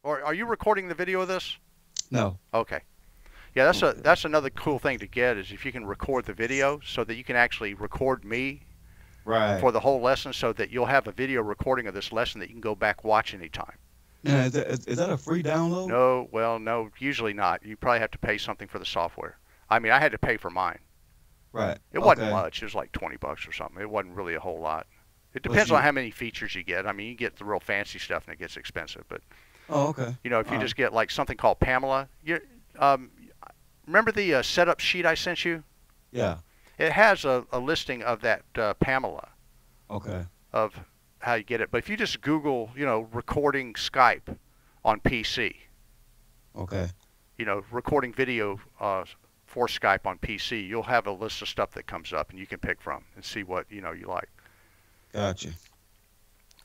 Or are you recording the video of this? No. Okay. Yeah, Okay. that's another cool thing to get is if you can record the video so that you can actually record me Right. for the whole lesson so that you'll have a video recording of this lesson that you can go back watch anytime. Now, is that a free download? No, well, no, usually not. You probably have to pay something for the software. I mean, I had to pay for mine. Right. It wasn't Okay. much. It was like 20 bucks or something. It wasn't really a whole lot. It But depends on you. how many features you get. I mean, you get the real fancy stuff and it gets expensive. But, Oh, okay. you know, if you All right. just get like something called Pamela, um, remember the setup sheet I sent you? Yeah. It has a listing of that Pamela Okay. of how you get it. But if you just Google, you know, recording Skype on PC, Okay. you know, recording video for Skype on PC, you'll have a list of stuff that comes up and you can pick from and see what, you know, you like. Gotcha.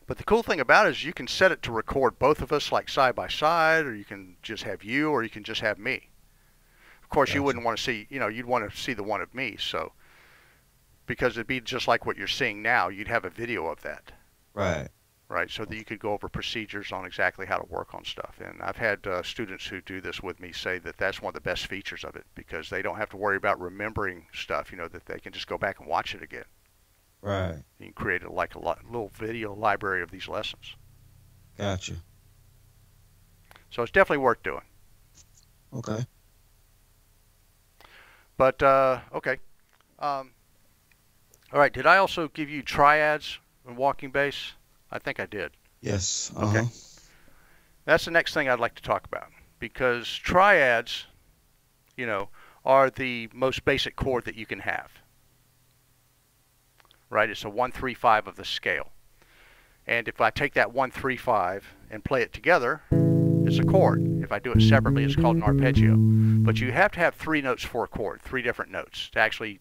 But the cool thing about it is you can set it to record both of us like side by side, or you can just have you, or you can just have me. Of course, you Gotcha. wouldn't want to see, you know, you'd want to see the one of me, so because it'd be just like what you're seeing now, you'd have a video of that, Right. right? So that you could go over procedures on exactly how to work on stuff. And I've had students who do this with me say that that's one of the best features of it because they don't have to worry about remembering stuff, you know, that they can just go back and watch it again. Right. You can create like a little video library of these lessons. Gotcha. So it's definitely worth doing. Okay. But, okay. Um, all right, did I also give you triads and walking bass? I think I did. Yes. Okay. That's the next thing I'd like to talk about because triads, you know, are the most basic chord that you can have. Right? It's a 1-3-5 of the scale. And if I take that 1-3-5 and play it together, it's a chord. If I do it separately, it's called an arpeggio. But you have to have 3 notes for a chord, 3 different notes to actually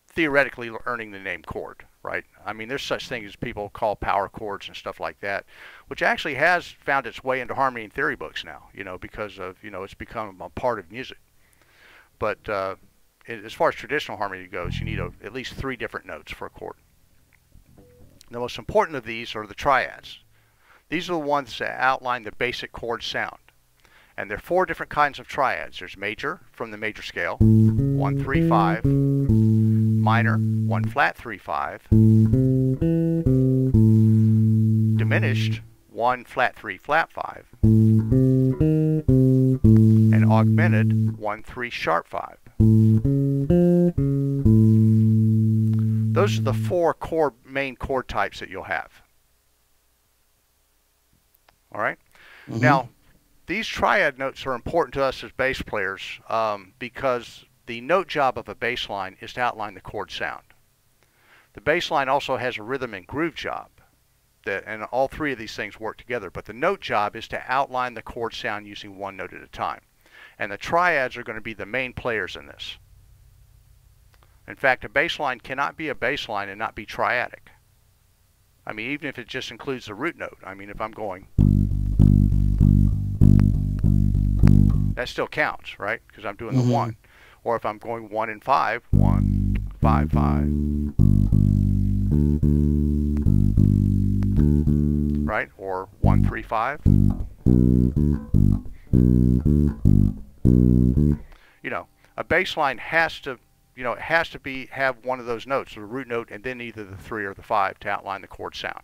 theoretically earning the name chord, right? I mean, there's such things as people call power chords and stuff like that, which actually has found its way into harmony and theory books now, you know, because of, you know, it's become a part of music. But as far as traditional harmony goes, you need at least 3 different notes for a chord. The most important of these are the triads. These are the ones that outline the basic chord sound. And there are 4 different kinds of triads. There's major from the major scale, 1-3-5, minor, 1-flat-3-5, diminished, 1-flat-3-flat-5, and augmented, 1-3-sharp-5. Those are the 4 main chord types that you'll have. All right? Mm-hmm. Now, these triad notes are important to us as bass players because the note job of a bass line is to outline the chord sound. The bass line also has a rhythm and groove job, and all 3 of these things work together, but the note job is to outline the chord sound using one note at a time. And the triads are going to be the main players in this. In fact, a bass line cannot be a bass line and not be triadic. I mean, even if it just includes the root note. I mean, if I'm going, that still counts, right? Because I'm doing the 1. Or if I'm going 1 and 5, 1, 5, 5. Right? Or 1-3-5. You know, a bass line has to, you know, it has to have one of those notes, the root note, and then either the 3 or the 5 to outline the chord sound.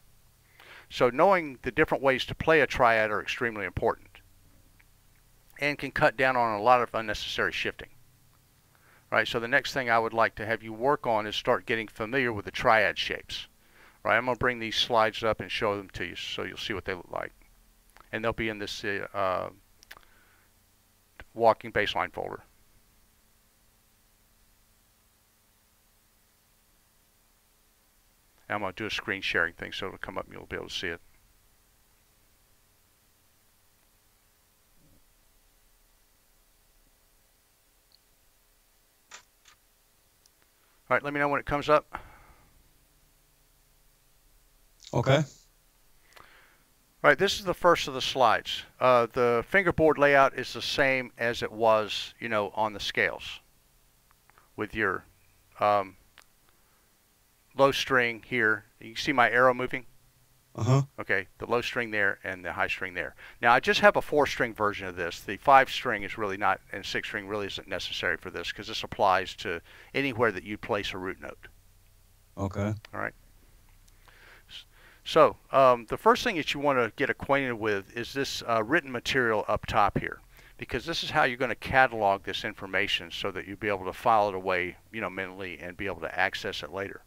So knowing the different ways to play a triad are extremely important and can cut down on a lot of unnecessary shifting. Right, so the next thing I would like to have you work on is start getting familiar with the triad shapes. Right, I'm going to bring these slides up and show them to you so you'll see what they look like. And they'll be in this walking bassline folder. And I'm going to do a screen sharing thing so it'll come up and you'll be able to see it. All right, let me know when it comes up. Okay. All right, this is the first of the slides. The fingerboard layout is the same as it was, you know, on the scales. With your low string here, you see my arrow moving. Uh-huh. Okay, the low string there and the high string there. Now I just have a 4-string version of this. The 5-string is really not, and 6-string really isn't necessary for this because this applies to anywhere that you place a root note. Okay. All right. So the first thing that you want to get acquainted with is this written material up top here, because this is how you're going to catalog this information so that you'll be able to file it away, mentally, and be able to access it later.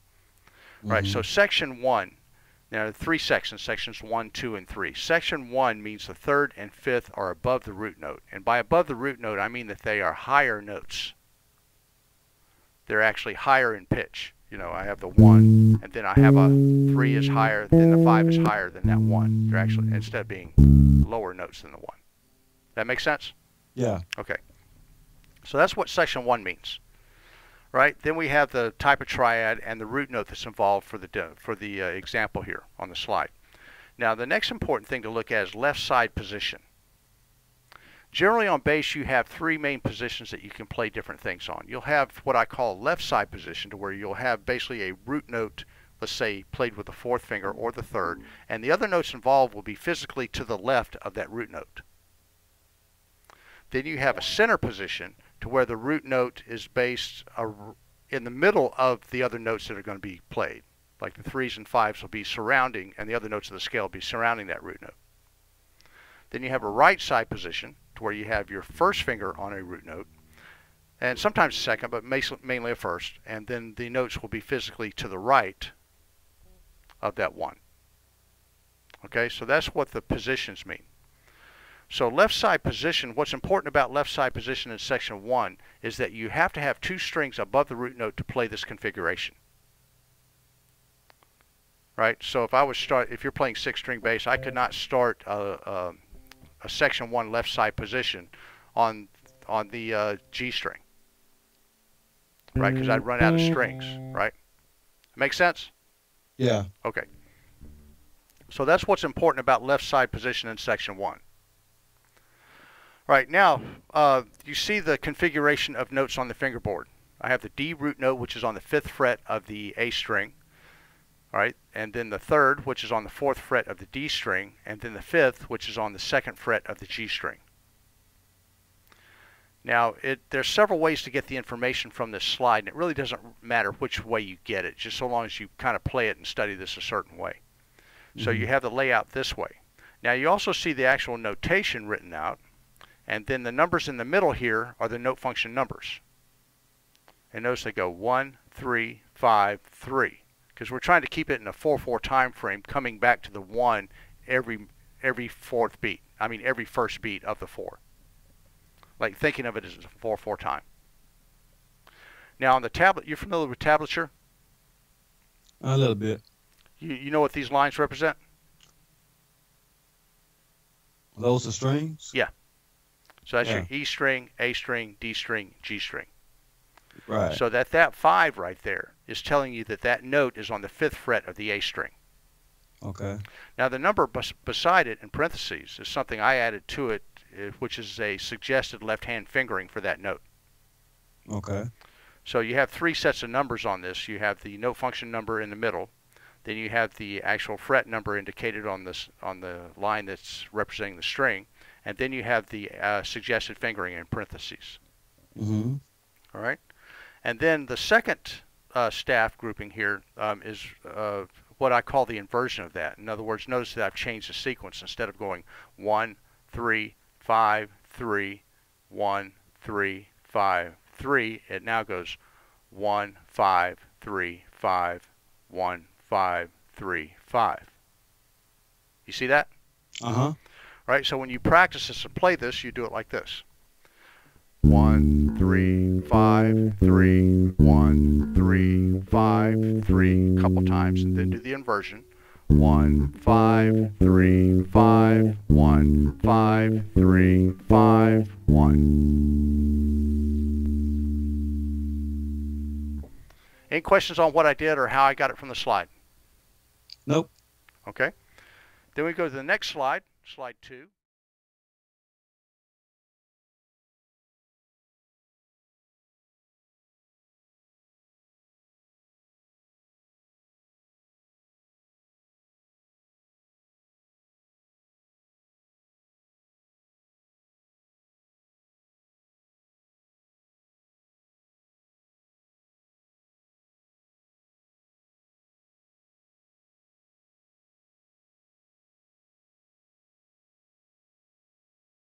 All right. So section 1. Now, 3 sections, sections 1, 2, and 3. Section 1 means the 3rd and 5th are above the root note. And by above the root note, I mean that they are higher notes. They're actually higher in pitch. I have the 1, and then I have a 3 is higher, then the 5 is higher than that 1. They're actually, instead of being lower notes than the 1. That make sense? Yeah. Okay. So that's what section 1 means. Right? Then we have the type of triad and the root note that's involved for the example here on the slide. Now the next important thing to look at is left side position. Generally on bass you have 3 main positions that you can play different things on. You'll have what I call left side position, to where you'll have basically a root note, let's say played with the 4th finger or the 3rd, and the other notes involved will be physically to the left of that root note. Then you have a center position, to where the root note is based in the middle of the other notes that are going to be played. Like the 3s and 5s will be surrounding, and the other notes of the scale will be surrounding that root note. Then you have a right side position, to where you have your 1st finger on a root note, and sometimes a 2nd, but mainly a 1st, and then the notes will be physically to the right of that 1. Okay, so that's what the positions mean. So left side position, what's important about left side position in section 1 is that you have to have 2 strings above the root note to play this configuration. Right? So if you're playing 6-string bass, I could not start a section 1 left side position on the G string. Right? Because I'd run out of strings. Right? Make sense? Yeah. Okay. So that's what's important about left side position in section 1. Right, now, you see the configuration of notes on the fingerboard. I have the D root note, which is on the 5th fret of the A string. All right, and then the 3rd, which is on the 4th fret of the D string, and then the 5th, which is on the 2nd fret of the G string. Now, there's several ways to get the information from this slide, and it really doesn't matter which way you get it, just so long as you kind of play it and study this a certain way. So you have the layout this way. Now, you also see the actual notation written out. And then the numbers in the middle here are the note function numbers. And notice they go 1, 3, 5, 3. Because we're trying to keep it in a 4/4 time frame, coming back to the 1 every 4th beat. I mean every 1st beat of the 4. Like thinking of it as a 4/4 time. Now on the tablet, you're familiar with tablature? A little bit. You know what these lines represent? Those are strings? Yeah. So that's your E string, A string, D string, G string. Right. So that 5 right there is telling you that note is on the 5th fret of the A string. Okay. Now the number beside it in parentheses is something I added to it, which is a suggested left-hand fingering for that note. Okay. So you have 3 sets of numbers on this. You have the note function number in the middle. Then you have the actual fret number indicated on the line that's representing the string. And then you have the suggested fingering in parentheses. Mm-hmm. All right. And then the second staff grouping here is what I call the inversion of that. In other words, notice that I've changed the sequence. Instead of going 1, 3, 5, 3, 1, 3, 5, 3, it now goes 1, 5, 3, 5, 1, 5, 3, 5. You see that? Uh-huh. Right, so when you practice this and play this, you do it like this. 1, 3, 5, 3, 1, 3, 5, 3, a couple times, and then do the inversion. 1, 5, 3, 5, 1, 5, 3, 5, 1. Any questions on what I did or how I got it from the slide? Nope. Okay. Then we go to the next slide, slide 2.